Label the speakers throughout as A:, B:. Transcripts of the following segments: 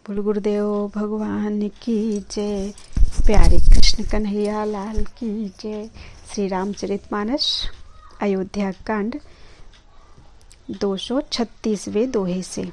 A: बोल गुरुदेव भगवान की जय। प्यारे कृष्ण कन्हैया लाल की जय। श्री रामचरितमानस अयोध्या कांड 236वें दोहे से।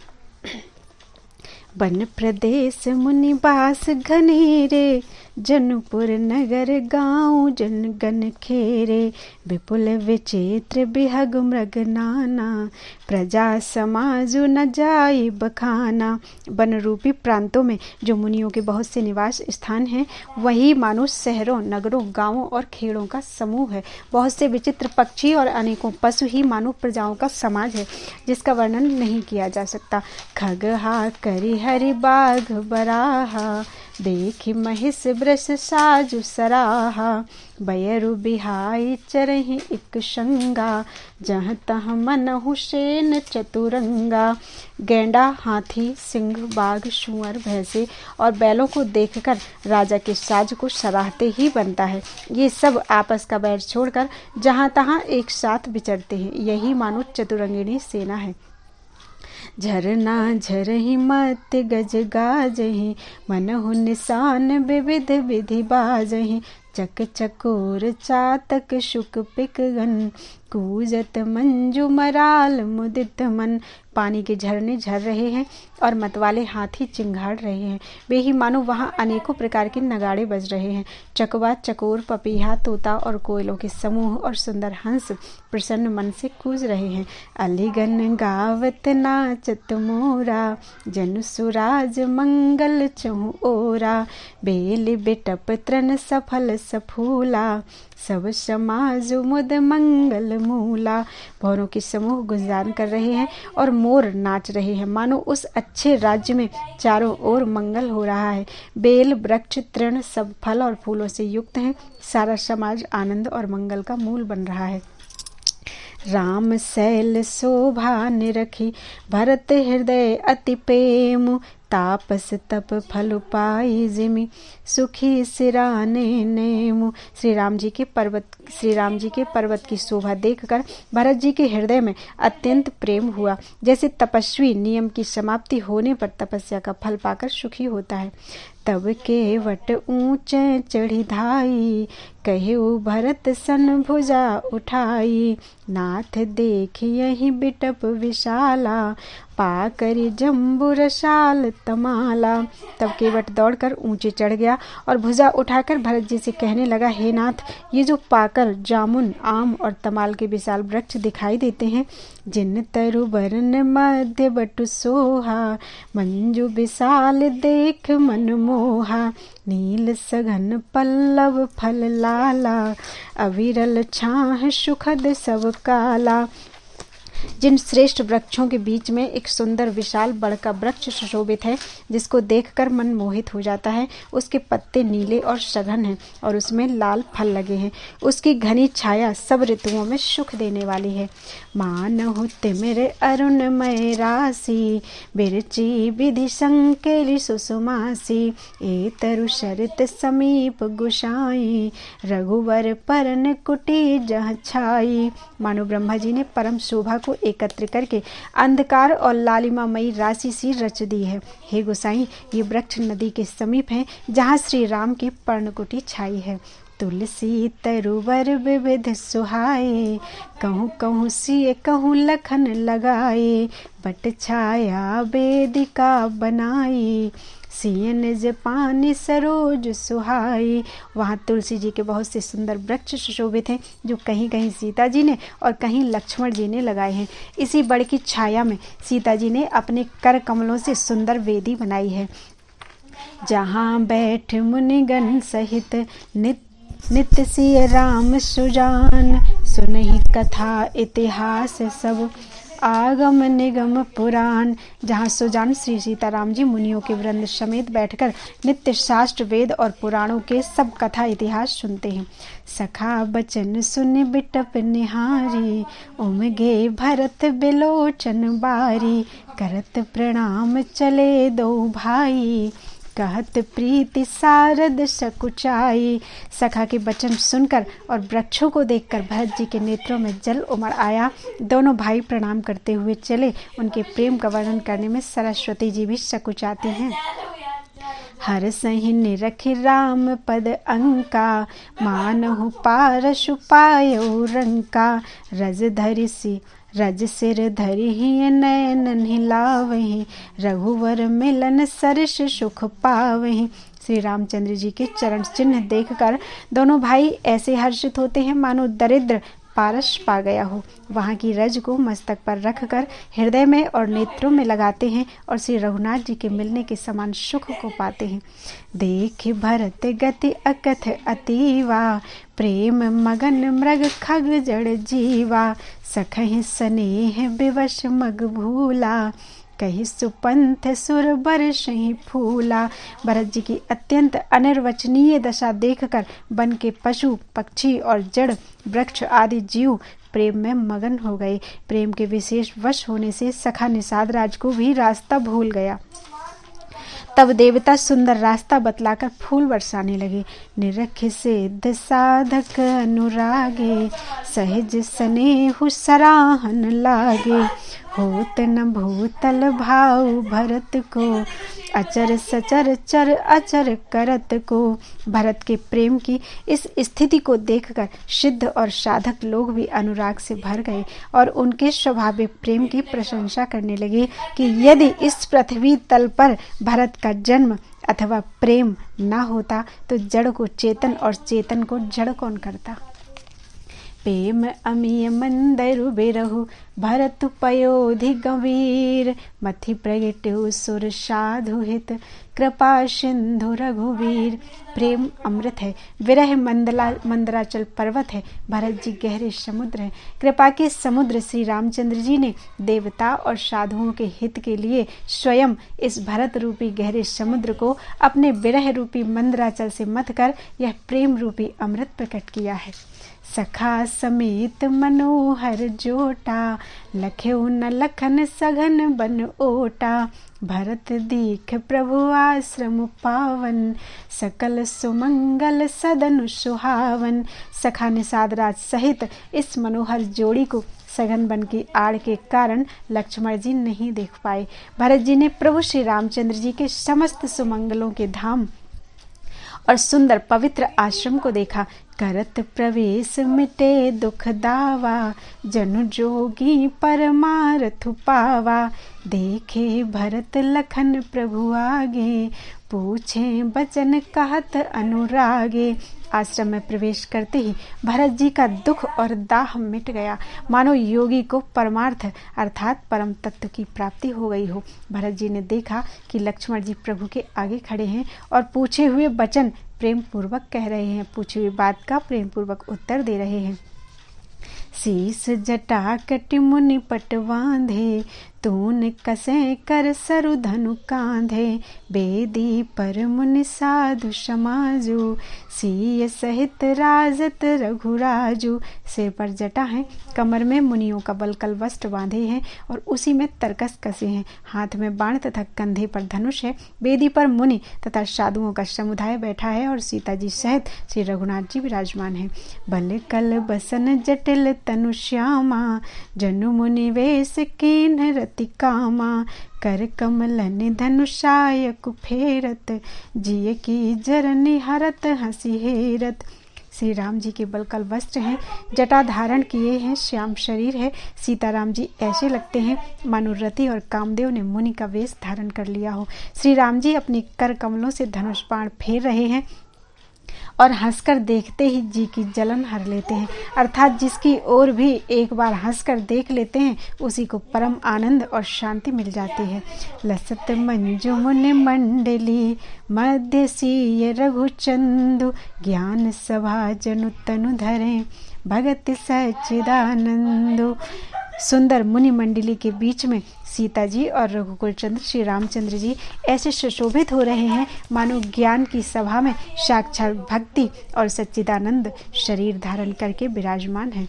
A: वन प्रदेश मुनिवास घनेरे, जनपुर नगर गाँव जनगण खेरे। विपुल विचित्र बिहग मृग नाना, प्रजा समाजु न जाई बखाना। वन रूपी प्रांतों में जो मुनियों के बहुत से निवास स्थान हैं, वही मानो शहरों नगरों गांवों और खेड़ों का समूह है। बहुत से विचित्र पक्षी और अनेकों पशु ही मानो प्रजाओं का समाज है, जिसका वर्णन नहीं किया जा सकता। खगहा करि हरि बाघ बराहा, देखि महिष वृष साजु सराहा। बयरु बिहाई चरहि इक शंगा, जहाँ तहाँ मनहु शेन चतुरंगा। गैंडा हाथी सिंह बाघ सूअर भैंसे और बैलों को देखकर राजा के साज को सराहते ही बनता है। ये सब आपस का बैर छोड़कर जहाँ तहाँ एक साथ विचरते हैं। यही मानो चतुरंगिणी सेना है। झरना झरहि मत गज गाजहि, मनहु निशान विविध विधि बाजहि। चक चकोर चातक शुक पिक गन, कूजत मंजू मराल मुदित मन। पानी के झरने झर रहे हैं और मतवाले हाथी चिंघाड़ रहे हैं। वे ही मानो वहाँ अनेकों प्रकार के नगाड़े बज रहे हैं। चकवा चकोर पपीहा तोता और कोयलों के समूह और सुंदर हंस प्रसन्न मन से कूज रहे हैं। अलीगन गावत नाचत मोरा, जन सुराज मंगल चहु ओरा। बेल बिटप तृण सफल सफूला, सब समाज मुद मंगल मूला। भौरों के समूह गुंजान कर रहे हैं और मोर नाच रहे हैं, मानो उस अच्छे राज्य में चारों ओर मंगल हो रहा है। बेल वृक्ष तृण सब फल और फूलों से युक्त हैं। सारा समाज आनंद और मंगल का मूल बन रहा है। राम शैल शोभा निरखी, भरत हृदय अति प्रेम। तापस तप फल पाई जिमि, सुखी सिराने नेमु। श्री राम जी के पर्वत की शोभा देखकर भरत जी के हृदय में अत्यंत प्रेम हुआ। जैसे तपस्वी नियम की समाप्ति होने पर तपस्या का फल पाकर सुखी होता है। तब के वट ऊंचे चढ़ी धाई, कहेउ भरत सन भुजा उठाई। नाथ देखियहि बिटप विशाला, पाकरि जम्बू रसाल तमाला। तब केवट दौड़कर ऊंचे चढ़ गया और भुजा उठाकर भरत जी से कहने लगा, हे नाथ, ये जो पाकर जामुन आम और तमाल के विशाल वृक्ष दिखाई देते हैं, जिन तरु बरन मध्य बटु सोहा। मंजू विशाल देख मन मोहा, नील सघन पल्लव फल लाला। अविरल छाह सुखद सब काला। जिन श्रेष्ठ वृक्षों के बीच में एक सुंदर विशाल बड़ का वृक्ष सुशोभित है, जिसको देखकर मन मोहित हो जाता है। उसके पत्ते नीले और सघन हैं और उसमें लाल फल लगे हैं। उसकी घनी छाया सब ऋतुओं में सुख देने वाली है। मानहु तिमिर अरुणमय राशि, बिरची विधि संकेली सुसुमासी। ए तरु शरत समीप गुसाई, रघुवर परन कुटी जह छाई। मानो ब्रह्मा जी ने परम शोभा को एकत्र करके अंधकार और लालिमामयी राशि सी रच दी है। हे गोसाई, ये वृक्ष नदी के समीप हैं, जहाँ श्री राम की पर्णकुटी छाई है। तुलसी तरुवर विविध सुहाए, कहूँ कहूँ सिय कहूँ लखन लगाए। बट छाया वेदिका बनाई, सिय निज पानी सरोज सुहाई। वहाँ तुलसी जी के बहुत से सुंदर वृक्ष सुशोभित हैं, जो कहीं कहीं सीता जी ने और कहीं लक्ष्मण जी ने लगाए हैं। इसी बड़ की छाया में सीता जी ने अपने कर कमलों से सुंदर वेदी बनाई है, जहाँ बैठ मुनिगण सहित नित्य सिय राम सुजान। सुनहि कथा इतिहास सब, आगम निगम पुराण। जहाँ सुजान श्री सीताराम जी मुनियों के वृंद समेत बैठकर नित्य शास्त्र वेद और पुराणों के सब कथा इतिहास सुनते हैं। सखा बचन सुन बिटप निहारी, उमगे भरत बिलोचन बारी। करत प्रणाम चले दो भाई, कहत प्रीति सारद सकुचाई। सखा के वचन सुनकर और वृक्षों को देखकर भरत जी के नेत्रों में जल उमड़ आया। दोनों भाई प्रणाम करते हुए चले। उनके प्रेम का वर्णन करने में सरस्वती जी भी सकुचाती हैं। हर सही निरख राम पद अंका, मानहु पारशु पायौ रंका। रज सिर धरि ही नयन हिलावहि, रघुवर मिलन सरस सुख पावहि। श्री रामचंद्र जी के चरण चिन्ह देखकर दोनों भाई ऐसे हर्षित होते हैं मानो दरिद्र पारस पा गया हो। वहाँ की रज को मस्तक पर रखकर हृदय में और नेत्रों में लगाते हैं और श्री रघुनाथ जी के मिलने के समान सुख को पाते हैं। देख भरत गति अकथ अतीवा, प्रेम मगन मृग खग जड़ जीवा। सखहि स्नेह विवश मग भूला, कही सुपंथ सुर बरसहि फूला। भरत जी की अत्यंत अनिर्वचनीय दशा देखकर वन के पशु पक्षी और जड़ वृक्ष आदि जीव प्रेम में मगन हो गए। प्रेम के विशेष वश होने से सखा निषाद राज को भी रास्ता भूल गया। तब देवता सुंदर रास्ता बतलाकर फूल बरसाने लगे। निरख सिद्ध साधक अनुरागे, सहज स्नेहु सराहन लागे। होत न भूतल भाव भरत को, अचर सचर चर अचर करत को। भरत के प्रेम की इस स्थिति को देखकर सिद्ध और साधक लोग भी अनुराग से भर गए और उनके स्वाभाविक प्रेम की प्रशंसा करने लगे कि यदि इस पृथ्वी तल पर भरत का जन्म अथवा प्रेम न होता तो जड़ को चेतन और चेतन को जड़ कौन करता। प्रेम अमीय मंदरु बिरहु, भरत पयोधि गंभीर। मथि प्रगट्यु सुर साधु हित, कृपा सिंधु रघुवीर। प्रेम अमृत है, विरह मंदराचल पर्वत है, भरत जी गहरे समुद्र है। कृपा के समुद्र श्री रामचंद्र जी ने देवता और साधुओं के हित के लिए स्वयं इस भरत रूपी गहरे समुद्र को अपने विरह रूपी मंदराचल से मथ कर यह प्रेम रूपी अमृत प्रकट किया है। सखा समेत मनोहर जोटा, लख्यौ न लखन सघन बन ओटा। भरत दीख प्रभु आश्रम पावन, सकल सुमंगल सदन सुहावन। सखा निषाद राज सहित इस मनोहर जोड़ी को सघन वन की आड़ के कारण लक्ष्मण जी नहीं देख पाए। भरत जी ने प्रभु श्री रामचंद्र जी के समस्त सुमंगलों के धाम और सुंदर पवित्र आश्रम को देखा। करत प्रवेश मिटे दुख दावा, जनु जोगी परमारथ पावा। देखे भरत लखन प्रभु आगे, पूछे बचन कहत अनुरागे। आश्रम में प्रवेश करते ही भरत जी का दुख और दाह मिट गया, मानो योगी को परमार्थ अर्थात परम तत्व की प्राप्ति हो गई हो। भरत जी ने देखा कि लक्ष्मण जी प्रभु के आगे खड़े हैं और पूछे हुए वचन प्रेम पूर्वक कह रहे हैं, पूछी हुई बात का प्रेम पूर्वक उत्तर दे रहे हैं। शीस जटा कटि मुनि पट बांधे, तून कसे कर सरु धनु कांधे। बेदी पर मुनि साधु समाजु, सीय सहित राजत रघुराजु। सिर पर जटा है, कमर में मुनियों का बलकल वस्त्र बांधे हैं और उसी में तरकस कसे हैं। हाथ में बाण तथा कंधे पर धनुष है। बेदी पर मुनि तथा साधुओं का समुदाय बैठा है और सीता जी सहित श्री रघुनाथ जी विराजमान है। बलकल बसन जटिल तनु श्यामा, जनु मुनि वेश कीन्ह रति कामा। कर कमलन धनुषाय कुफेरत, जिय की जरनि हरत हंसी हेरत। श्री राम जी के बलकल वस्त्र हैं, जटा धारण किए हैं, श्याम शरीर है। सीताराम जी ऐसे लगते हैं मानो रति और कामदेव ने मुनि का वेश धारण कर लिया हो। श्री राम जी अपनी कर कमलों से धनुष बाण फेर रहे हैं और हंसकर देखते ही जी की जलन हर लेते हैं, अर्थात जिसकी ओर भी एक बार हंसकर देख लेते हैं उसी को परम आनंद और शांति मिल जाती है। लसत मंजु मुनि मंडली, मध्य सीय रघुचंदु। ज्ञान सभा जनु तनु धरे, भगत सच्चिदानंदु। सुंदर मुनि मंडली के बीच में सीता जी और रघुकुल चंद्र श्री रामचंद्र जी ऐसे सुशोभित हो रहे हैं मानो ज्ञान की सभा में साक्षात भक्ति और सच्चिदानंद शरीर धारण करके विराजमान है।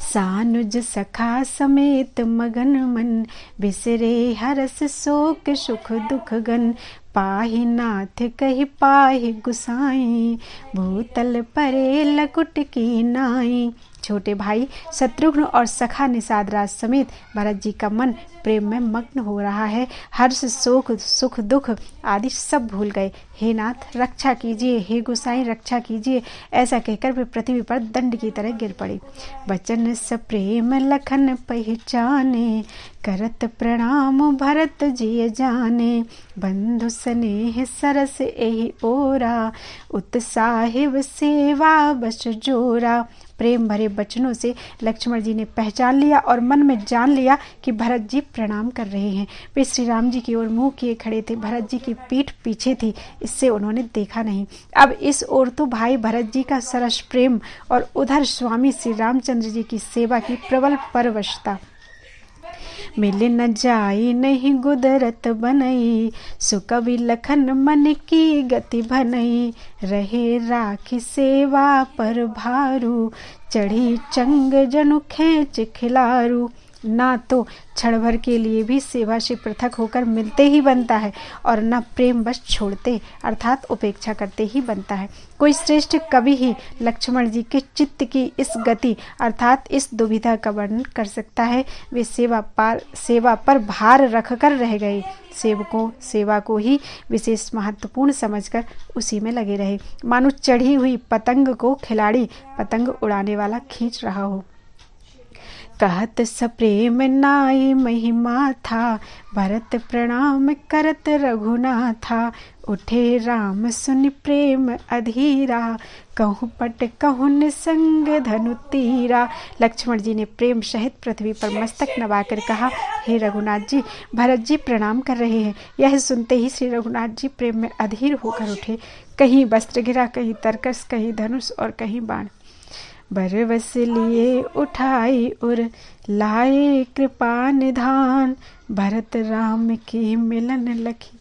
A: सानुज सखा समेत मगन मन, बिसरे हरस शोक सुख दुख गन। पाहि नाथ कहि पाहि गुसाई, भूतल परे लकुट की नाई। छोटे भाई शत्रुघ्न और सखा निषाद राज समेत भरत जी का मन प्रेम में मग्न हो रहा है। हर्ष शोक सुख दुख आदि सब भूल गए। हे नाथ रक्षा कीजिए, हे गोसाई रक्षा कीजिए, ऐसा कहकर वे पृथ्वी पर दंड की तरह गिर पड़े। बचन सप्रेम लखन पहचाने, करत प्रणाम भरत जी जाने। बंधु स्नेह सरस एहि ओरा, उत्साहिब सेवा बस जोरा। प्रेम भरे बचनों से लक्ष्मण जी ने पहचान लिया और मन में जान लिया कि भरत जी प्रणाम कर रहे हैं। वे श्री राम जी की ओर मुंह किए खड़े थे। भरत जी की पीठ पीछे थी, इससे उन्होंने देखा नहीं। अब इस ओर तो भाई भरत जी का सरस प्रेम और उधर स्वामी श्री रामचंद्र जी की सेवा की प्रबल परवशता। मिल न जाई नहीं गुदरत बनई, सुकवि लखन मन की गति बनई। रहे राखी सेवा पर भारू, चढ़ी चंग जनु खेच खिलारू। ना तो क्षण भर के लिए भी सेवा से पृथक होकर मिलते ही बनता है और न प्रेम बस छोड़ते अर्थात उपेक्षा करते ही बनता है। कोई श्रेष्ठ कवि ही लक्ष्मण जी के चित्त की इस गति अर्थात इस दुविधा का वर्णन कर सकता है। वे सेवा पर भार रखकर रह गए। सेवकों सेवा को ही विशेष महत्वपूर्ण समझकर उसी में लगे रहे, मानो चढ़ी हुई पतंग को खिलाड़ी पतंग उड़ाने वाला खींच रहा हो। कहत सप्रेम नाई महिमा था, भरत प्रणाम करत रघुनाथा। उठे राम सुनि प्रेम अधीरा, कहूँ पट कहूँ निसंग धनु तीरा। लक्ष्मण जी ने प्रेम सहित पृथ्वी पर मस्तक नवाकर कहा, हे रघुनाथ जी, भरत जी प्रणाम कर रहे हैं। यह सुनते ही श्री रघुनाथ जी प्रेम में अधीर होकर उठे। कहीं वस्त्र गिरा, कहीं तरकस, कहीं धनुष और कहीं बाण। बरबस लिए उठाई उर, लाए कृपा निधान। भरत राम की मिलन लखी,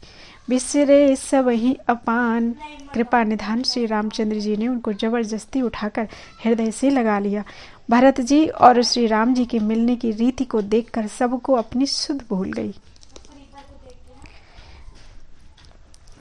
A: बिसरे सबहि अपान। कृपा निधान श्री रामचंद्र जी ने उनको जबरदस्ती उठाकर हृदय से लगा लिया। भरत जी और श्री राम जी के मिलने की रीति को देखकर सबको अपनी सुध भूल गई।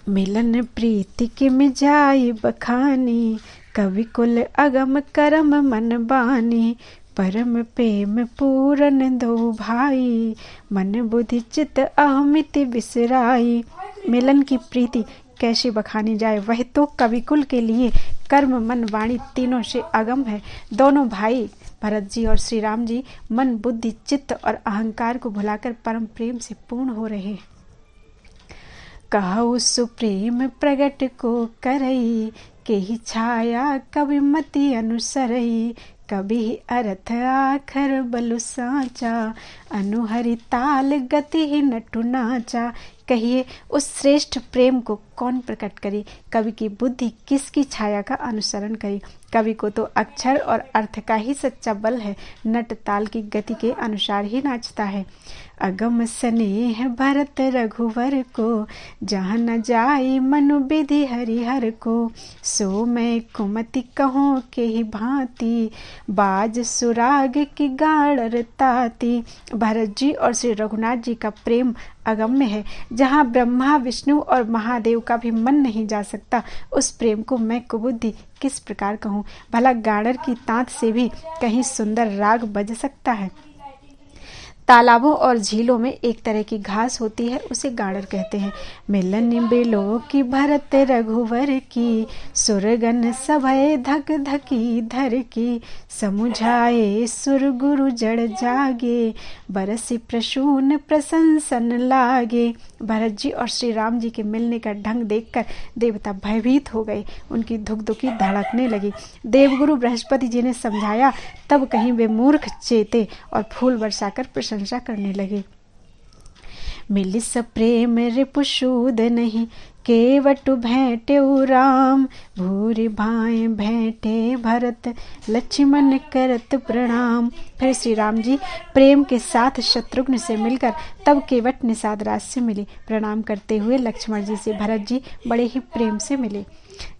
A: मिलन प्रीति के मिजाई बखानी, कवि कुल अगम करम मन बानी। परम प्रेम पूरन दो भाई, मन बुद्धि चित अहमिति बिसराई। मिलन की प्रीति कैसे बखानी जाए, वह तो कविकुल के लिए कर्म मन वाणी तीनों से अगम है। दोनों भाई भरत जी और श्री राम जी मन बुद्धि चित्त और अहंकार को भुलाकर परम प्रेम से पूर्ण हो रहे हैं। कहु सुप्रेम प्रगट को करई, के ही छाया कवि मति अनुसरई। कभी अर्थ आखर बलु साचा, अनुहरि ताल गति ही नटु नाचा। कहिए उस श्रेष्ठ प्रेम को कौन प्रकट करे, कवि की बुद्धि किसकी छाया का अनुसरण करे। कवि को तो अक्षर और अर्थ का ही सच्चा बल है, नट ताल की गति के अनुसार ही नाचता है। अगम स्नेह भरत रघुवर को, जहाँ न जाई मनु विधि हरिहर को। सो मैं कुमति कहूँ के ही भांति, बाज सुराग की गाड़र ताती। भरत जी और श्री रघुनाथ जी का प्रेम अगम्य है, जहाँ ब्रह्मा विष्णु और महादेव का भी मन नहीं जा सकता। उस प्रेम को मैं कुबुद्धि किस प्रकार कहूँ। भला गाड़र की तांत से भी कहीं सुंदर राग बज सकता है। तालाबों और झीलों में एक तरह की घास होती है, उसे गाड़र कहते हैं। मिलन बेलो की भरत रघुवर की, सुरगन सभय धक धकी धर की। समुझाए सुर गुरु जड़ जागे, बरसी प्रसून प्रशंसन लागे। भरत जी और श्री राम जी के मिलने का ढंग देखकर देवता भयभीत हो गए, उनकी धुकधुकी धड़कने लगी। देवगुरु बृहस्पति जी ने समझाया, तब कहीं वे मूर्ख चेते और फूल बरसाकर प्रशंसा करने लगे। मिली सप्रेम रिपुसूद नहीं, केवटु भेंटे राम। भूरि भाए भेंटे भरत, लक्ष्मण करत प्रणाम। फिर श्री राम जी प्रेम के साथ शत्रुघ्न से मिलकर तब केवट निषाद राज से मिले। प्रणाम करते हुए लक्ष्मण जी से भरत जी बड़े ही प्रेम से मिले।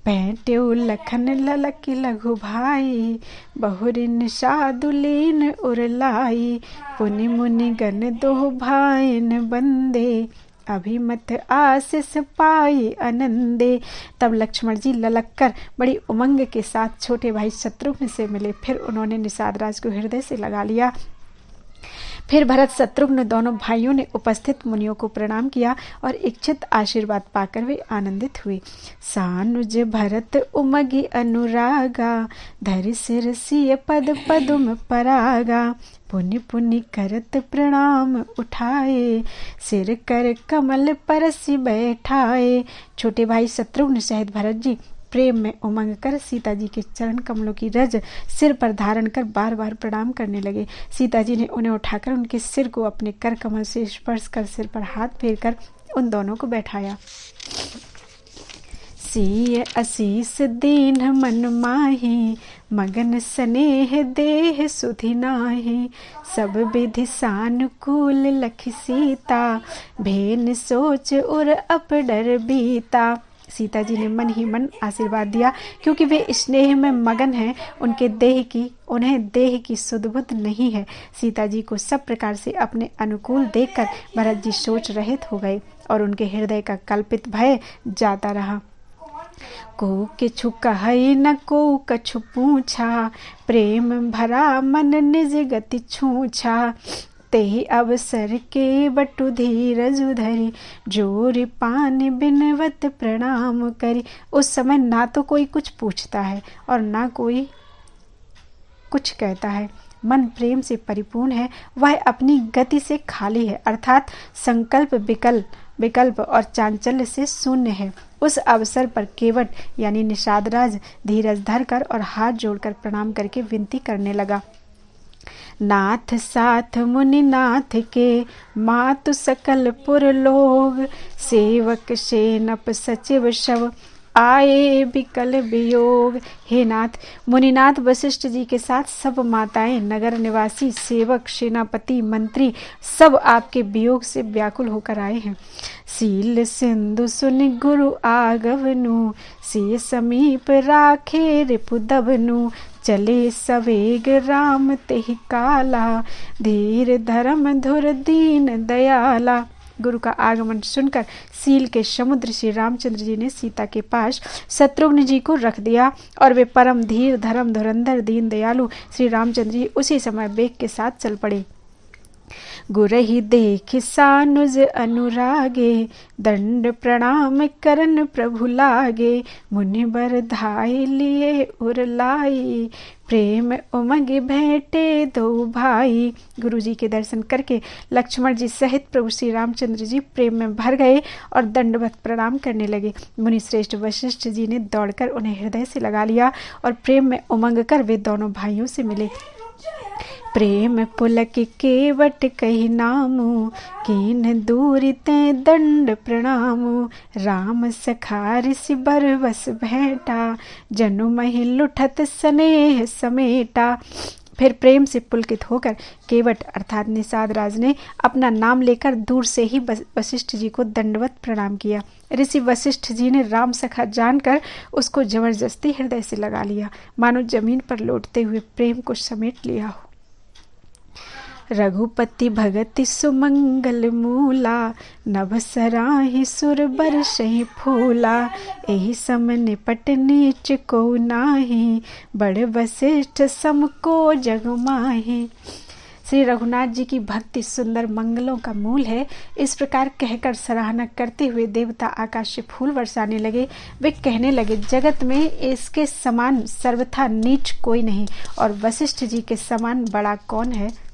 A: भेंटे लखन ललक लघु भाई, बहुरि निषाद लीन उरलाई। पुनि मुनि गण दो भाइन बंदे, अभिमत आशीष पाई आनंदे। तब लक्ष्मण जी ललक कर बड़ी उमंग के साथ छोटे भाई शत्रुघ्न से मिले। फिर उन्होंने निषाद राज को हृदय से लगा लिया। फिर भरत शत्रुघ्न दोनों भाइयों ने उपस्थित मुनियों को प्रणाम किया और इच्छित आशीर्वाद पाकर वे आनंदित हुए। सानुज भरत उमगी अनुरागा, धरि सिर सिय पद पदुम परागा। पुनि पुनि करत प्रणाम उठाए, सिर कर कमल परसि बैठाए। छोटे भाई शत्रुघ्न सहित भरत जी प्रेम में उमंग कर सीता जी के चरण कमलों की रज सिर पर धारण कर बार बार प्रणाम करने लगे। सीता जी ने उन्हें उठाकर उनके सिर को अपने कर कमल से स्पर्श कर सिर पर हाथ फेर कर उन दोनों को बैठाया। सीय आशीष दीन मन माही, मगन स्नेह देह सुधि नाही। सब विधि सानुकूल लखि सीता, भेन सोच उर अपडर बीता। सीता जी ने मन ही मन आशीर्वाद दिया, क्योंकि वे स्नेह में मगन हैं। उन्हें देह की सुध-बुध नहीं है। सीता जी को सब प्रकार से अपने अनुकूल देखकर भरत जी सोच रहित हो गए और उनके हृदय का कल्पित भय जाता रहा। को किछु कहई न को कछु पूछा, प्रेम भरा मन निज गति छूछा। तेहि अवसर के बटु धीरज धरी, जोरि पानि बिनवत प्रणाम करी। उस समय ना तो कोई कुछ पूछता है और ना कोई कुछ कहता है। मन प्रेम से परिपूर्ण है, वह अपनी गति से खाली है, अर्थात संकल्प विकल्प और चांचल्य से शून्य है। उस अवसर पर केवट यानी निषादराज धीरज धरकर और हाथ जोड़कर प्रणाम करके विनती करने लगा। नाथ साथ मुनि नाथ के, मातु सकल पुर लोग। सेवक सेनप सचिव शव, आए विकल वियोग। हे नाथ, मुनिनाथ वशिष्ठ जी के साथ सब माताएं, नगर निवासी, सेवक, सेनापति, मंत्री सब आपके वियोग से व्याकुल होकर आए हैं। सील सिंधु सुनि गुरु आगवनु, सिय समीप राखे रिपुदवनु। चले सवेग राम तेहि काला, धीर धर्म धुर दीन दयाला। गुरु का आगमन सुनकर सील के समुद्र श्री रामचंद्र जी ने सीता के पास शत्रुघ्न जी को रख दिया और वे परम धीर धर्म धुरंधर दीन दयालु श्री रामचंद्र जी उसी समय वेग के साथ चल पड़े। गुरहि देख सानुज अनुरागे, दंड प्रणाम करन प्रभु लागे। मुनि बर धाय लिए उर लाई, प्रेम उमंग भेंटे दो भाई। गुरु जी के दर्शन करके लक्ष्मण जी सहित प्रभु श्री रामचंद्र जी प्रेम में भर गए और दंडवत प्रणाम करने लगे। मुनि श्रेष्ठ वशिष्ठ जी ने दौड़कर उन्हें हृदय से लगा लिया और प्रेम में उमंग कर वे दोनों भाइयों से मिले। प्रेम पुलक केवट कही नामु, कीन दूरि ते दंड प्रणामु। राम सखा ऋषि बरवस भेंटा, जनु महि लुठत स्नेह समेटा। फिर प्रेम से पुलकित होकर केवट अर्थात निषाद राज ने अपना नाम लेकर दूर से ही वशिष्ठ जी को दंडवत प्रणाम किया। ऋषि वशिष्ठ जी ने राम सखा जानकर उसको जबरदस्ती हृदय से लगा लिया, मानो जमीन पर लौटते हुए प्रेम को समेट लिया हो। रघुपति भगति सुमंगल मूला, नभ सराहि सुर बरसहि फूला। एहि सम निपट नीच को नाही, बड़ वशिष्ठ सम को जग माही। श्री रघुनाथ जी की भक्ति सुंदर मंगलों का मूल है। इस प्रकार कहकर सराहना करते हुए देवता आकाश से फूल बरसाने लगे। वे कहने लगे, जगत में इसके समान सर्वथा नीच कोई नहीं और वशिष्ठ जी के समान बड़ा कौन है।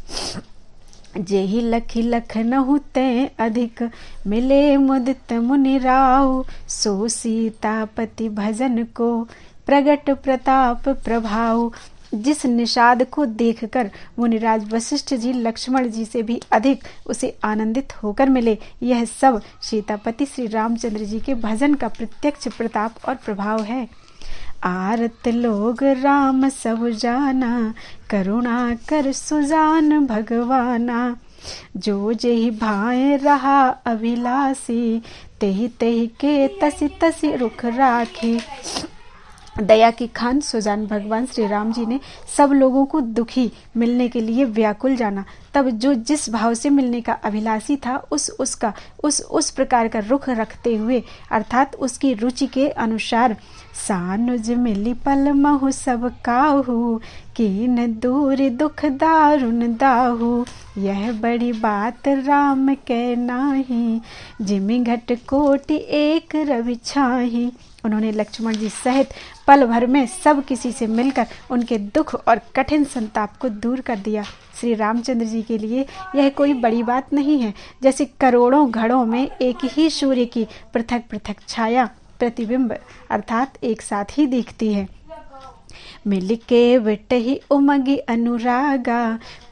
A: जेहि लखि लखनहु ते अधिक, मिले मुदित मुनि राव। सो सीतापति भजन को, प्रगट प्रताप प्रभाव। जिस निषाद को देखकर मुनिराज वशिष्ठ जी लक्ष्मण जी से भी अधिक उसे आनंदित होकर मिले, यह सब सीतापति श्री रामचंद्र जी के भजन का प्रत्यक्ष प्रताप और प्रभाव है। आरत लोग राम सब जाना, करुणा कर सुजान भगवाना। जो जेहि भाए रहा अभिलाषी, तेहि तेहि के तसि तसि रुख राखी। दया की खान सुजान भगवान श्री राम जी ने सब लोगों को दुखी मिलने के लिए व्याकुल जाना तब जो जिस भाव से मिलने का अभिलाषी था उस प्रकार का रुख रखते हुए अर्थात उसकी रुचि के अनुसार सानुज मिली पल महु सब काहू कीन दूर दुख दारुन दाहू यह बड़ी बात राम के नाही जिमि घट कोटि एक रवि छाही। उन्होंने लक्ष्मण जी सहित पल भर में सब किसी से मिलकर उनके दुख और कठिन संताप को दूर कर दिया। श्री रामचंद्र जी के लिए यह कोई बड़ी बात नहीं है। जैसे करोड़ों घड़ों में एक ही सूर्य की पृथक पृथक छाया प्रतिबिंब अर्थात एक साथ ही दिखती है। मिल के विटहि उमगी अनुरागा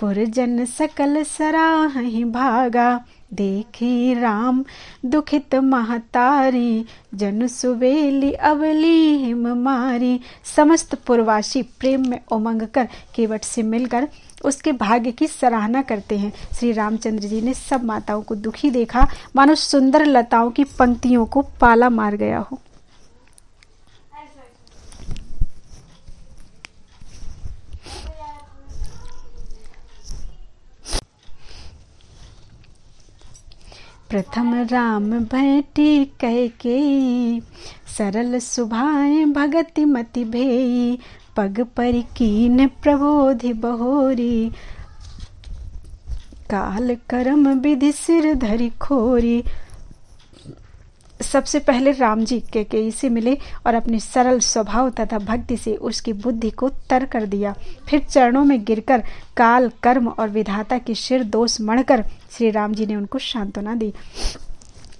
A: पुरजन सकल सराहि भागा देखी राम दुखित महतारी जन सुवेली अवली हिम मारी। समस्त पुरवासी प्रेम में उमंग कर केवट से मिलकर उसके भाग्य की सराहना करते हैं। श्री रामचंद्र जी ने सब माताओं को दुखी देखा मानो सुंदर लताओं की पंक्तियों को पाला मार गया हो। प्रथम राम भेटी कैकेयी सरल सुभाएं भगति मति भेई पग पर कीन प्रबोधि बहोरी काल करम विधि सिर धरि खोरी। सबसे पहले राम जी कैकेयी से मिले और अपने सरल स्वभाव तथा भक्ति से उसकी बुद्धि को तर कर दिया। फिर चरणों में गिरकर काल कर्म और विधाता की शिर दोष मढ़कर श्री राम जी ने उनको सांत्वना दी।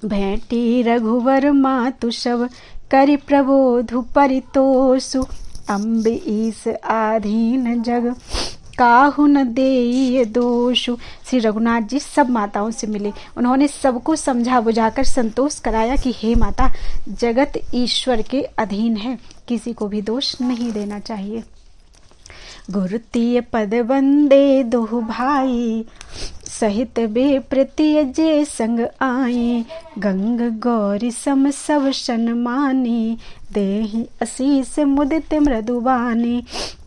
A: भेंटी रघुवर मातु शव करि प्रबोधु परितोषु अम्ब ईस आधीन जग काहु न देय दोषु। श्री रघुनाथ जी सब माताओं से मिले। उन्होंने सबको समझा बुझाकर संतोष कराया कि हे माता, जगत ईश्वर के अधीन है, किसी को भी दोष नहीं देना चाहिए। गुरुतीय पद वंदे दोहु भाई सहित बे प्रीतिय जे संग आई गंग गौरी सम सब शन मानी देहि असीस मुदित मृदुबानी।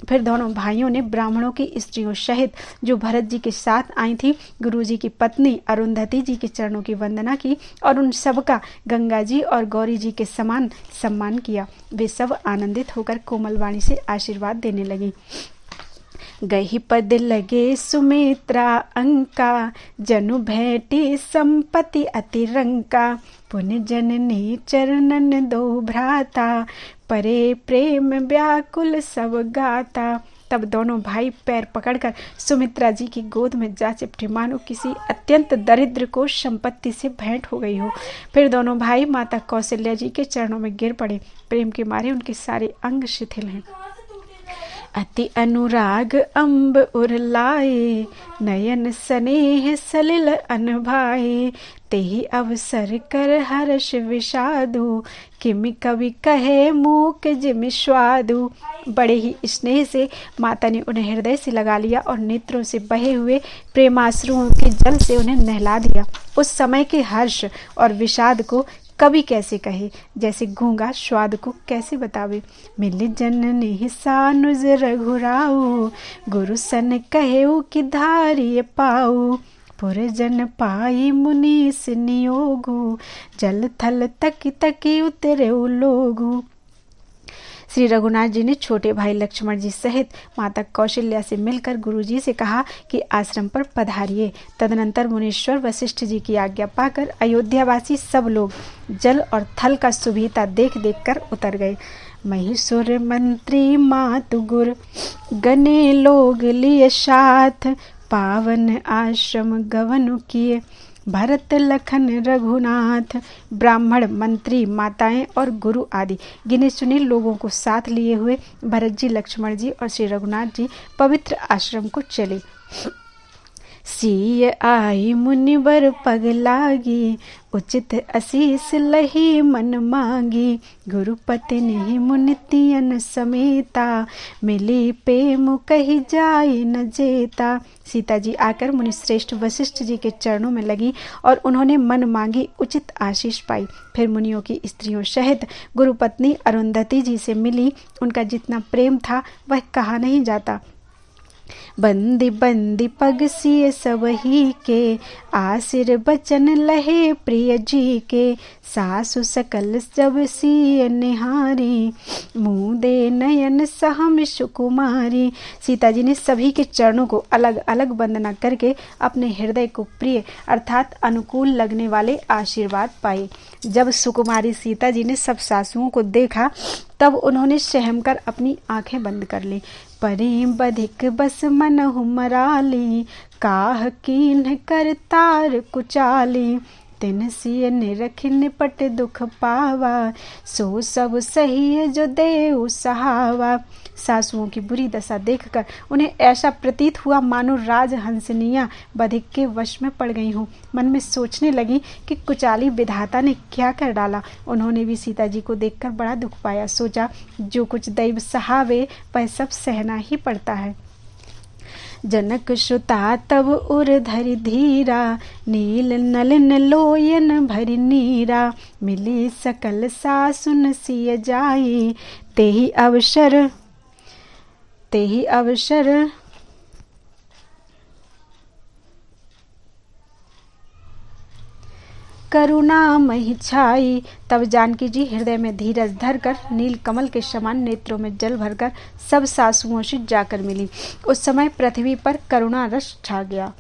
A: फिर दोनों भाइयों ने ब्राह्मणों की स्त्रियों सहित जो भरत जी के साथ आई थी गुरु जी की पत्नी अरुंधति जी के चरणों की वंदना की और उन सब का गंगा जी और गौरी जी के समान सम्मान किया। वे सब आनंदित होकर कोमल वाणी से आशीर्वाद देने लगी। गही पद लगे सुमित्रा अंका जनु भेटी संपत्ति अति रंका पुण्य जननी चरणन दो भ्राता परे प्रेम व्याकुल सब गाता। तब दोनों भाई पैर पकड़कर सुमित्रा जी की गोद में जा चिपटे मानो किसी अत्यंत दरिद्र को संपत्ति से भेंट हो गई हो। फिर दोनों भाई माता कौशल्या जी के चरणों में गिर पड़े। प्रेम के मारे उनके सारे अंग शिथिल हैं। अति अनुराग अम्ब उरलाए नयन स्नेह सलिल अनभाए तेहि अवसर कर हर्ष विषादु किमि कवि कहे मूक जिमि स्वादु। बड़े ही स्नेह से माता ने उन्हें हृदय से लगा लिया और नेत्रों से बहे हुए प्रेमाश्रुओं के जल से उन्हें नहला दिया। उस समय के हर्ष और विषाद को कवि कैसे कहे, जैसे गूंगा स्वाद को कैसे बतावे। मिल जननी सानुज रघुराऊ गुरु सन कहेऊ कि धारिय पाऊ पुरजन पाई मुनीस नियोगु जल थल तकी तकी उतरे लोगु। श्री रघुनाथ जी ने छोटे भाई लक्ष्मण जी सहित माता कौशल्या से मिलकर गुरु जी से कहा कि आश्रम पर पधारिए। तदनंतर मुनीश्वर वशिष्ठ जी की आज्ञा पाकर अयोध्यावासी सब लोग जल और थल का सुविधा देख देख कर उतर गए। महिषुर मंत्री मातु गुर गने लोग लिए साथ पावन आश्रम गवनु किए भरत लखन रघुनाथ। ब्राह्मण मंत्री माताएं और गुरु आदि गिने चुने लोगों को साथ लिए हुए भरत जी लक्ष्मण जी और श्री रघुनाथ जी पवित्र आश्रम को चले। सीय आई मुनिवर पग लागी उचित असीस लही मन मांगी गुरुपति ने मुनितियन समेता मिली प्रेम कही जाए न जेता। सीता जी आकर मुनि श्रेष्ठ वशिष्ठ जी के चरणों में लगी और उन्होंने मन मांगी उचित आशीष पाई। फिर मुनियों की स्त्रियों सहित गुरुपत्नी अरुंधति जी से मिली। उनका जितना प्रेम था वह कहा नहीं जाता। बंदी बंदी पग सिए सब ही के, आसिर बचन लहे प्रिय जी के। सासु सकल सब सिए निहारी, मुँह दे नयन सहम सुकुमारी। सीता जी ने सभी के चरणों को अलग अलग वंदना करके अपने हृदय को प्रिय अर्थात अनुकूल लगने वाले आशीर्वाद पाए। जब सुकुमारी सीता जी ने सब सासुओं को देखा तब उन्होंने सहम कर अपनी आंखें बंद कर ली। परे बधिक बस मन हुमराली, काह कीन्ह कर तार कुचाली। तिन सिय निरख निपट दुख पावा, सो सब सही है जो देव सहावा। सासुओं की बुरी दशा देखकर उन्हें ऐसा प्रतीत हुआ मानो राजहंसनियां बधिक के वश में पड़ गई हों। मन में सोचने लगी कि कुचाली विधाता ने क्या कर डाला। उन्होंने भी सीता जी को देखकर बड़ा दुख पाया। सोचा जो कुछ दैव सहावे वह सब सहना ही पड़ता है। जनक श्रुता तब उर धरि धीरा, नील नलिन लोयन भरि नीरा। मिली सकल सासुन सिय जाई, तेहि अवसर करुणा मही छाई। तब जानकी जी हृदय में धीरज धरकर नील कमल के समान नेत्रों में जल भरकर सब सासुओं से जाकर मिली। उस समय पृथ्वी पर करुणा रस छा गया।